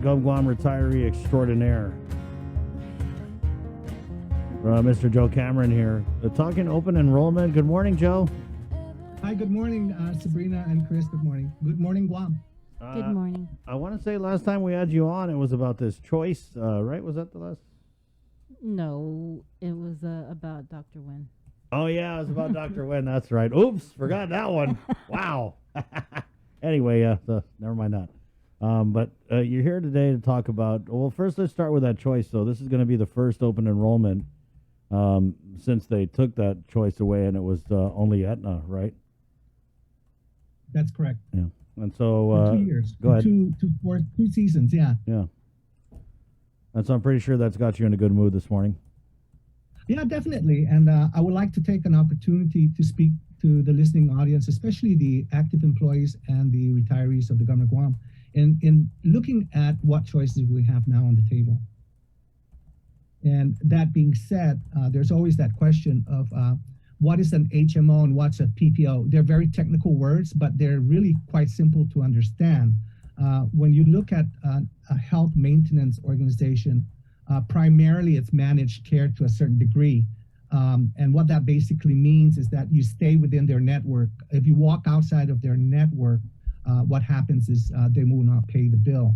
GovGuam retiree extraordinaire. Mr. Joe Cameron here. Talking open enrollment. Good morning, Joe. Hi, good morning, Sabrina and Chris. Good morning. Good morning, Guam. Good morning. I want to say last time we had you on, it was about this choice, right? Was that the last? No, it was about Dr. Wynn. Oh, yeah, it was about Dr. Wynn. That's right. Oops, forgot that one. Wow. Anyway, so never mind that. But you're here today to talk about, well, first let's start with that choice. So this is going to be the first open enrollment since they took that choice away, and it was only Aetna, right? That's correct. Yeah. And so For 2 years. Go ahead. For two seasons, yeah. Yeah. And so I'm pretty sure that's got you in a good mood this morning. Yeah, definitely. And I would like to take an opportunity to speak to the listening audience, especially the active employees and the retirees of the government of Guam, in looking at what choices we have now on the table. And that being said, there's always that question of what is an HMO and what's a PPO? They're very technical words, but they're really quite simple to understand. When you look at a health maintenance organization, primarily it's managed care to a certain degree. And what that basically means is that you stay within their network. If you walk outside of their network, what happens is they will not pay the bill.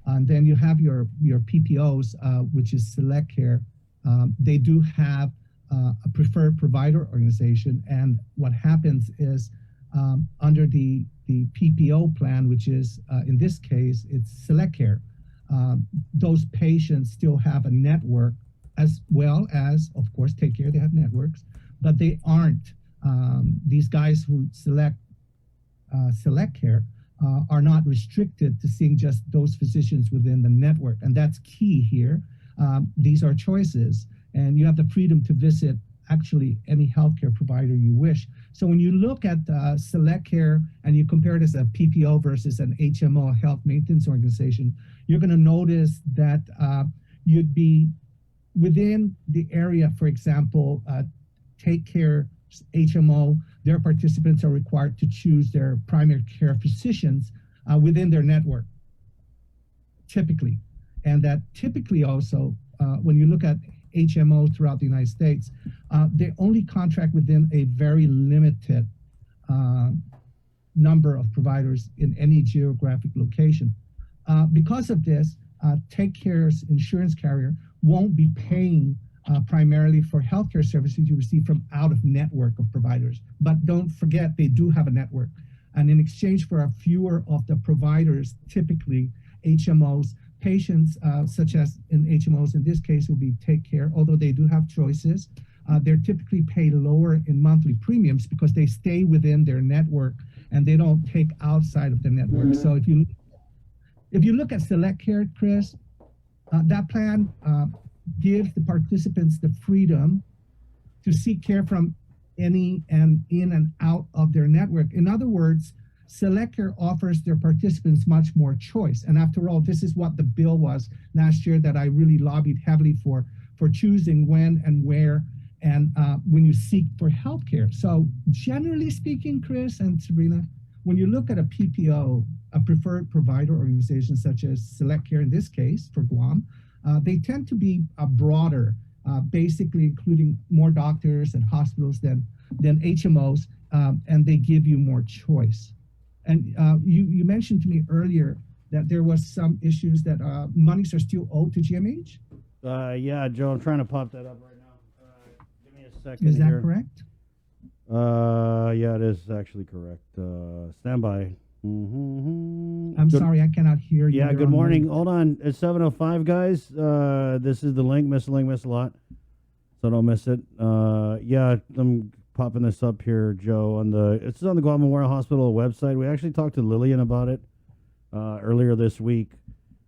And then you have your PPOs, which is Select Care. They do have a preferred provider organization. And what happens is under the PPO plan, which is in this case, it's Select Care. Those patients still have a network, as well as, of course, Take Care. They have networks, but they aren't. These guys who select Care are not restricted to seeing just those physicians within the network, and that's key here. These are choices, and you have the freedom to visit actually any healthcare provider you wish. So when you look at Select Care and you compare it as a PPO versus an HMO, a health maintenance organization, you're going to notice that you'd be within the area. For example, Take Care HMO, their participants are required to choose their primary care physicians within their network, typically. And that typically also, when you look at HMO throughout the United States, they only contract within a very limited number of providers in any geographic location. Because of this, Take Care's insurance carrier won't be paying primarily for healthcare services you receive from out of network of providers. But don't forget, they do have a network. And in exchange for a fewer of the providers, typically HMOs, patients such as in HMOs, in this case, will be Take Care, although they do have choices. They're typically paid lower in monthly premiums because they stay within their network and they don't take outside of the network. So if you look at Select Care, Chris, that plan gives the participants the freedom to seek care from any and in and out of their network. In other words, Select Care offers their participants much more choice. And after all, this is what the bill was last year that I really lobbied heavily for choosing when and where and when you seek for healthcare. So generally speaking, Chris and Sabrina, when you look at a PPO, a preferred provider organization such as Select Care in this case for Guam, they tend to be broader, basically including more doctors and hospitals than HMOs, and they give you more choice. And you mentioned to me earlier that there was some issues that monies are still owed to GMH? Yeah, Joe, I'm trying to pop that up right now. Give me a second. Is that here. correct? Yeah, it is actually correct. Stand by. I'm sorry, I cannot hear you. Yeah, You're good on morning. mute. Hold on. It's 7:05, guys. This is the link. Miss a lot. So don't miss it. Yeah, I'm popping this up here, Joe. It's on the Guam Memorial Hospital website. We actually talked to Lillian about it earlier this week.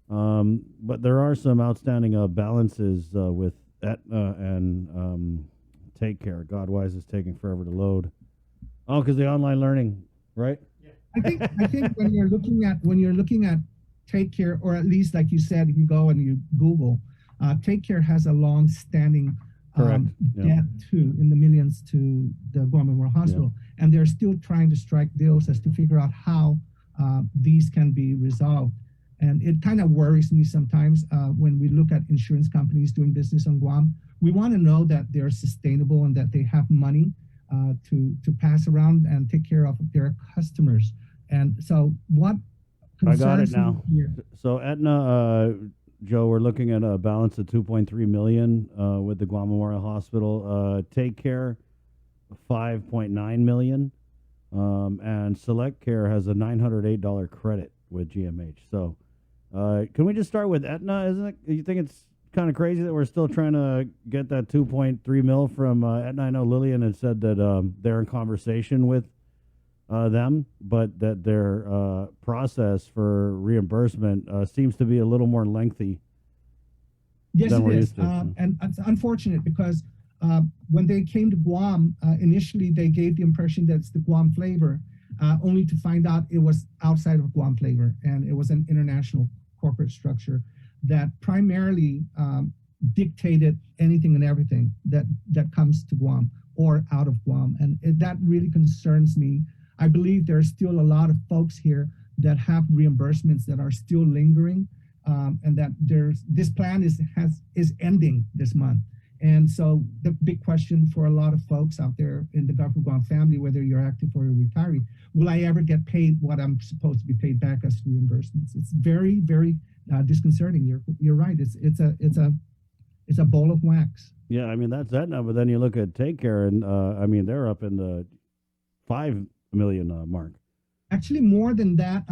But there are some outstanding balances with Aetna and Take Care. God, why is this taking forever to load? Oh, because the online learning, right? I think when you're looking at Take Care, or at least like you said, if you go and you Google, Take Care has a long-standing debt too in the millions to the Guam Memorial Hospital, and they're still trying to strike deals as to figure out how these can be resolved. And it kind of worries me sometimes when we look at insurance companies doing business on Guam. We want to know that they're sustainable and that they have money to pass around and take care of their customers. And so what I got it concerns now. me here, So Aetna, Joe, we're looking at a balance of 2.3 million with the Guam Memorial Hospital. Take Care, 5.9 million, and Select Care has a $908 credit with GMH. So, can we just start with Aetna? Isn't it? You think it's kind of crazy that we're still trying to get that 2.3 mil from Aetna? I know Lillian had said that they're in conversation with them, but that their process for reimbursement seems to be a little more lengthy. yes, than it we're is. used to. And it's unfortunate because when they came to Guam, initially they gave the impression that it's the Guam flavor, only to find out it was outside of Guam flavor. And it was an international corporate structure that primarily dictated anything and everything that comes to Guam or out of Guam. And that really concerns me. I believe there are still a lot of folks here that have reimbursements that are still lingering, and that this plan is ending this month. And so the big question for a lot of folks out there in the GovGuam family, whether you're active or a retiree, will I ever get paid what I'm supposed to be paid back as reimbursements? It's very, very disconcerting. You're right. It's a bowl of wax. Yeah, I mean that's Aetna, but then you look at Take Care, and I mean they're up in the 5 million mark. Actually, more than that,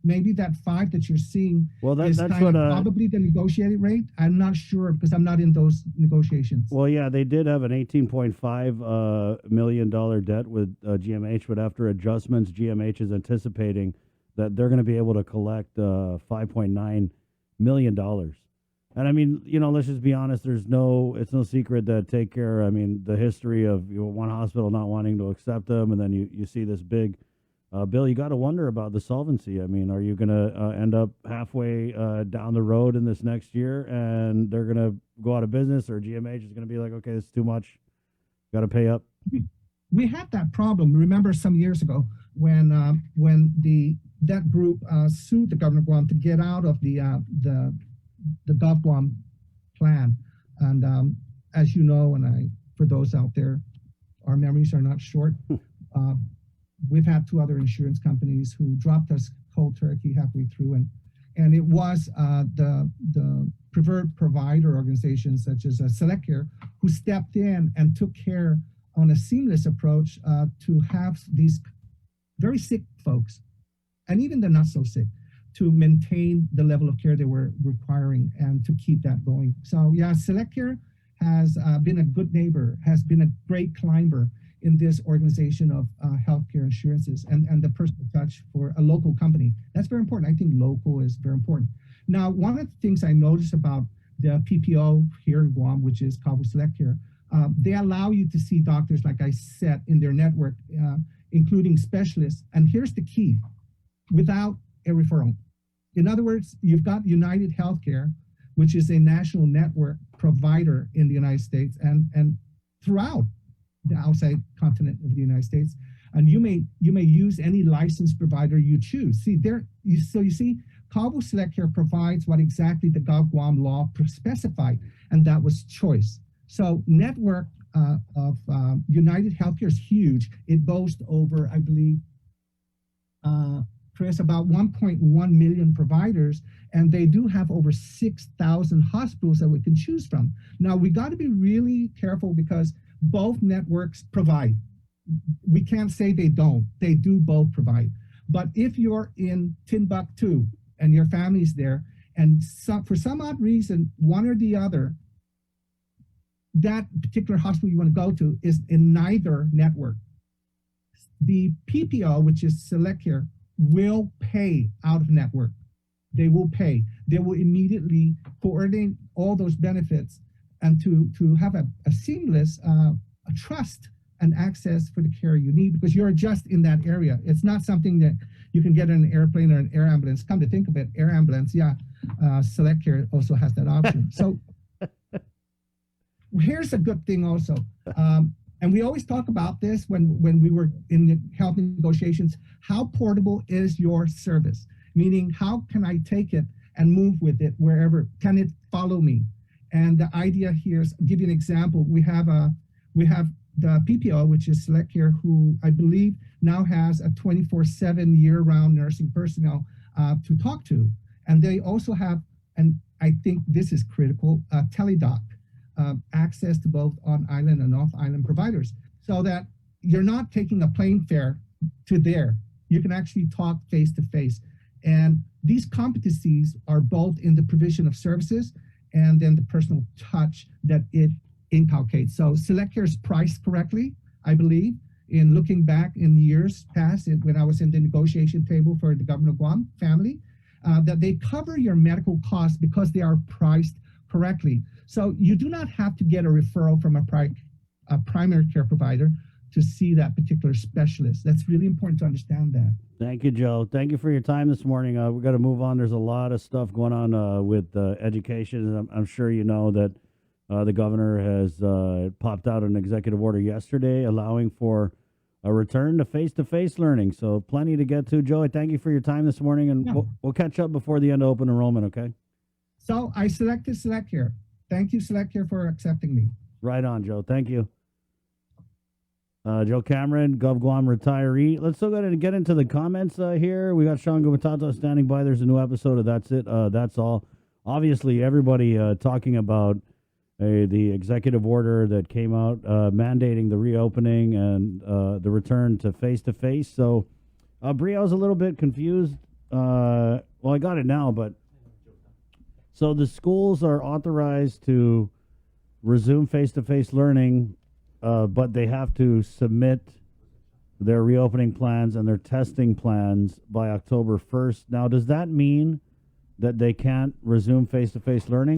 maybe that 5 that you're seeing is that's kind what of probably the negotiated rate. I'm not sure because I'm not in those negotiations. Well, yeah, they did have an $18.5 million debt with GMH, but after adjustments, GMH is anticipating that they're going to be able to collect $5.9 million. And I mean, let's just be honest. It's no secret that Take Care. I mean, the history of one hospital not wanting to accept them, and then you see this big bill. You got to wonder about the solvency. I mean, are you going to end up halfway down the road in this next year, and they're going to go out of business, or GMH is going to be like, okay, this is too much, got to pay up? We had that problem. Remember some years ago when that group sued the government of Guam to get out of the GovGuam plan. And as you know, and for those out there, our memories are not short. We've had 2 other insurance companies who dropped us cold turkey halfway through, and it was the preferred provider organizations such as Select Care who stepped in and took care on a seamless approach to have these very sick folks, and even the not so sick, to maintain the level of care they were requiring and to keep that going. So yeah, Select Care has been a good neighbor, has been a great climber in this organization of healthcare insurances and the personal touch for a local company. That's very important. I think local is very important. Now, one of the things I noticed about the PPO here in Guam, which is Cabo Select Care, they allow you to see doctors, like I said, in their network, including specialists. And here's the key, without a referral. In other words, you've got United Healthcare, which is a national network provider in the United States and throughout the outside continent of the United States. And you may use any licensed provider you choose. So you see, Cabo Select Care provides what exactly the GovGuam law specified, and that was choice. So network of United Healthcare is huge. It boasts over, I believe, Chris, about 1.1 million providers, and they do have over 6,000 hospitals that we can choose from. Now, we got to be really careful because both networks provide. We can't say they don't. They do both provide. But if you're in Timbuktu and your family's there, and for some odd reason, one or the other, that particular hospital you want to go to is in neither network, the PPO, which is Select Care, will pay out of network. They will pay. They will immediately coordinate all those benefits and to have a seamless a trust and access for the care you need, because you're just in that area. It's not something that you can get in an airplane or an air ambulance. Come to think of it, air ambulance, yeah, Select Care also has that option. So here's a good thing also. And we always talk about this when we were in the health negotiations, how portable is your service? meaning how can I take it and move with it wherever? Can it follow me? And the idea here is, give you an example. We have the PPO, which is Select Care, who I believe now has a 24/7 year-round nursing personnel to talk to, and they also have, and I think this is critical, teledoc access to both on-island and off-island providers, so that you're not taking a plane fare to there. You can actually talk face to face. And these competencies are both in the provision of services and then the personal touch that it inculcates. So Select Care is priced correctly, I believe, in looking back in years past, when I was in the negotiation table for the Governor of Guam family, that they cover your medical costs because they are priced correctly. So you do not have to get a referral from a primary care provider to see that particular specialist. That's really important to understand that. Thank you, Joe. Thank you for your time this morning. We've got to move on. There's a lot of stuff going on with education. And I'm sure you know that the governor has popped out an executive order yesterday allowing for a return to face-to-face learning. So plenty to get to. Joe, I thank you for your time this morning, and we'll catch up before the end of open enrollment, okay? So I selected Select Care. Thank you, Select Care, for accepting me. Right on, Joe. Thank you. Joe Cameron, GovGuam retiree. Let's still go ahead and get into the comments here. We got Sean Gumatata standing by. There's a new episode of That's It. That's all. Obviously, everybody talking about the executive order that came out mandating the reopening and the return to face-to-face. So, Brio's a little bit confused. Well, I got it now, but so the schools are authorized to resume face-to-face learning, but they have to submit their reopening plans and their testing plans by October 1st. Now, does that mean that they can't resume face-to-face learning?